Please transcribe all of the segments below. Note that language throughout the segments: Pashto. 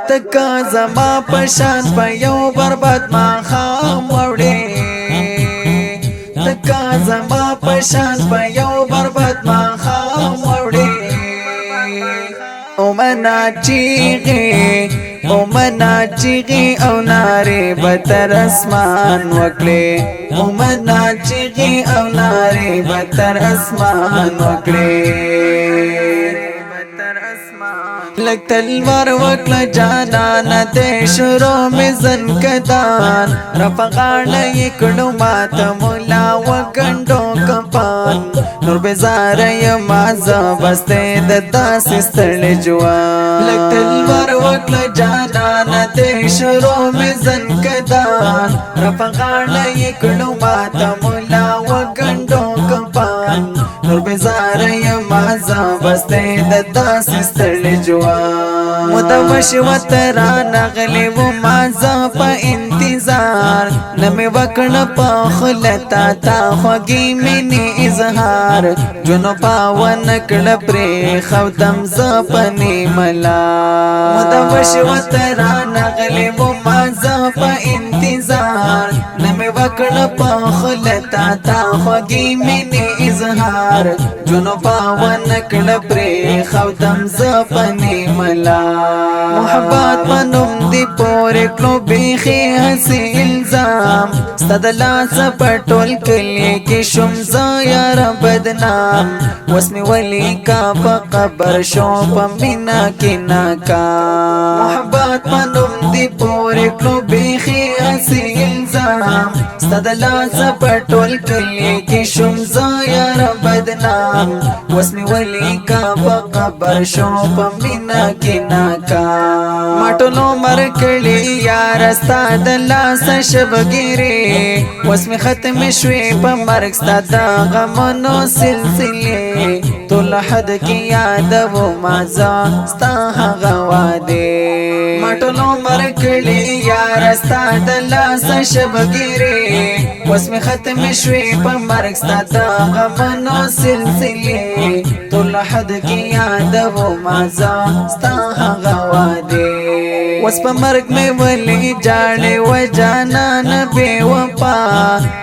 تکا زما پشان په یو برباد ما خام وړې تکا زما پشان په یو برباد ما خام وړې او منا چیغي او ناره بتر اسمان وکړي او منا چیغي او ناره بتر اسمان وکړي لک تلوار وکړه جانان دې شروع مزن کدان رفقان یکړو مات مولا وګندو کپان نور بزار یم بسته د داس ستړ جوان لک تلوار وکړه جانان دې شروع مزن کدان رفقان یکړو مات مولا وګندو کپان نور بزار یم بسته د داس ستړ جوان مدوش وترا نغلی و مازا پا انتظار نمی وکن پا خلتا تا خوگی منی اظہار جنو پاون کڑ پری خودم زپنی ملا مدوش وترا نغلی و مازا پا انتظار نمی وکن پا خلتا تا خوگی منی اظہار جنو پاون کڑ پری خودم زپنی ملا محبت منم دی پورے کلو بیخی حسی الزام ستدلا سپٹول کلی کی شمزا یار بدنام واسمی ولی کا پا قبر شو پا مینا کی ناکام محبت منم دی پورے کلو بیخی حسی الزام ستدلا سپٹول کلی کی شمزا یار بدنام واسمی ولی کا پا قبر شو پا مینا کی ناکام ماټولو مرکړی یار ستا د لاس شبګری وسمه ختم شوي په مرګ ستا د غمونو سلسله ټول حد کی یاد و مازه ستا هغه واده ماټولو مرکړی یار ستا د لاس شبګری وسمه ختم شوي په مرګ ستا د غمونو سلسله ټول حد کی یاد و مازه ستا هغه واده وس په مرګ مې ولې جاړې و جانان بے وفا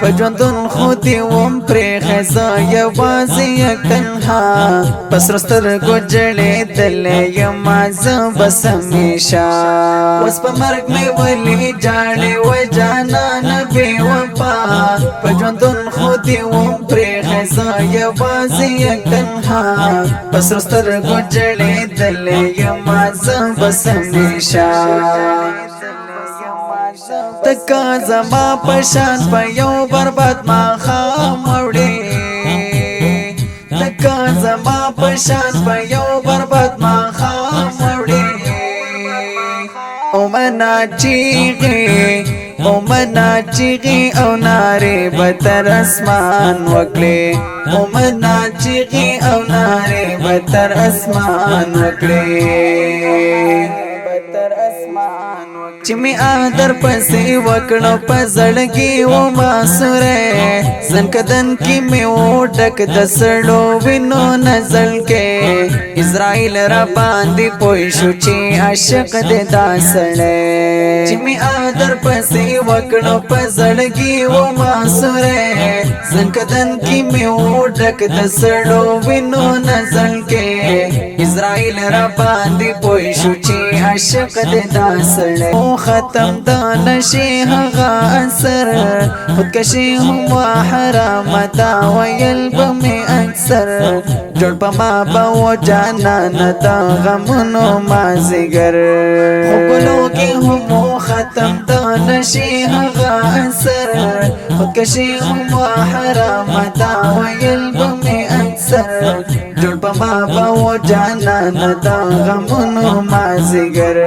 په ژوندون خو دې وم پرې خزا یوازې تنها پس رستر ګوجړې دلې یم زه بس همیشه وس په مرګ مې ولې جاړې و جانان بے وفا په ژوندون خو دې وم پرې خزا یوازې تنها پس رستر ګوجړې دلې یم زه بس همیشه تکا زما پشان په یو برباد ما خام وړې تکا زما پشان په یو برباد ما خام وړې او منا چیغي او ناره بتر اسمان وکړي او منا چیغي او ناره بتر اسمان وکړي چې می آدر پسې وکړو په زړګي و ماسره زنکدن کې می وډک د سړو وینو نزل کې اسرائیل را باندې پوي شو چې عاشق دې داسړې چې می آدر پسې وکړو په زړګي و ماسره زنکدن کې می وډک د سړو وینو نزل کې اسرائیل را باندې پوي شو چې عاشق دې داسړې ختم دا نشي هغه اثر خودکشي هم حرام دا ویل بمي اکثر جوړ په ما به جانان دا غمونو مازیګر خوبلو کې هم ختم دا نشي هغه اثر خودکشي هم حرام دا ویل بمي اکثر جوړ په ما به جانان دا غمونو مازیګر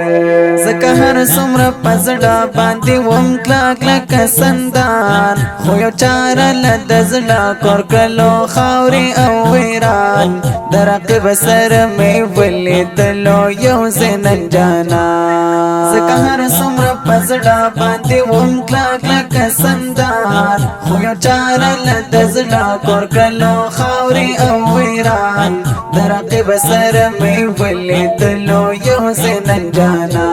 زکه هر څومره پزړه باندې وم کلاک لکه سندان خو یو چاره لد زړه کور کړلو خاورې او ویران درقب سره مې ولیدلو یو زنن جانا زکه هر څومره پزړه باندې وم کلاک لکه سندان خو یو چاره لد زړه کور کړلو خاورې او ویران درقب سر می ولیدلو یو زنن جانا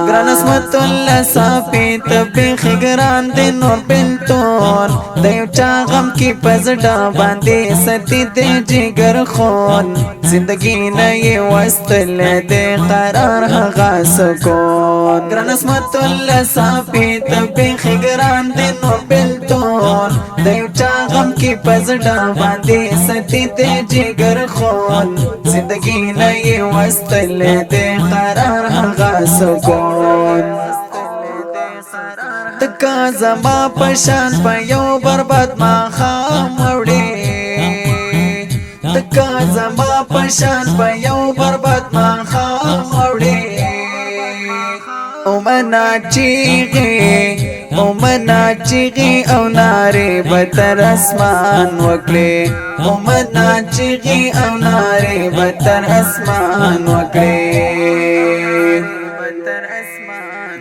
گران اسمت اللہ صافی طبیخ گران دی نور بلتون دیو چا غم کی پزڑا باندی ستی دی جگر خون زندگی نئی وستل دی قرار حقا سکون گران اسمت اللہ صافی طبیخ گران دی نور بلتون دیو چا غم کی پزڑا باندی ستی دی جگر خون زندگی نئی وستل دی قرار حقا سکون تکا زما پشان پا یو برباد ما خام وڑی تکا زما پشان پا یو برباد ما خام وڑی او منا چیغی او ناری بتر اسمان وکلی او منا چیغی او ناری بتر اسمان وکلی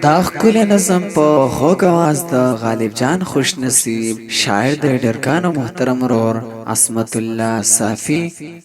دا ښکلی نظم په خوږ اواز د غالب جان خوش نصیب شاعر د ډرکانو محترم ورور عصمت الله صافی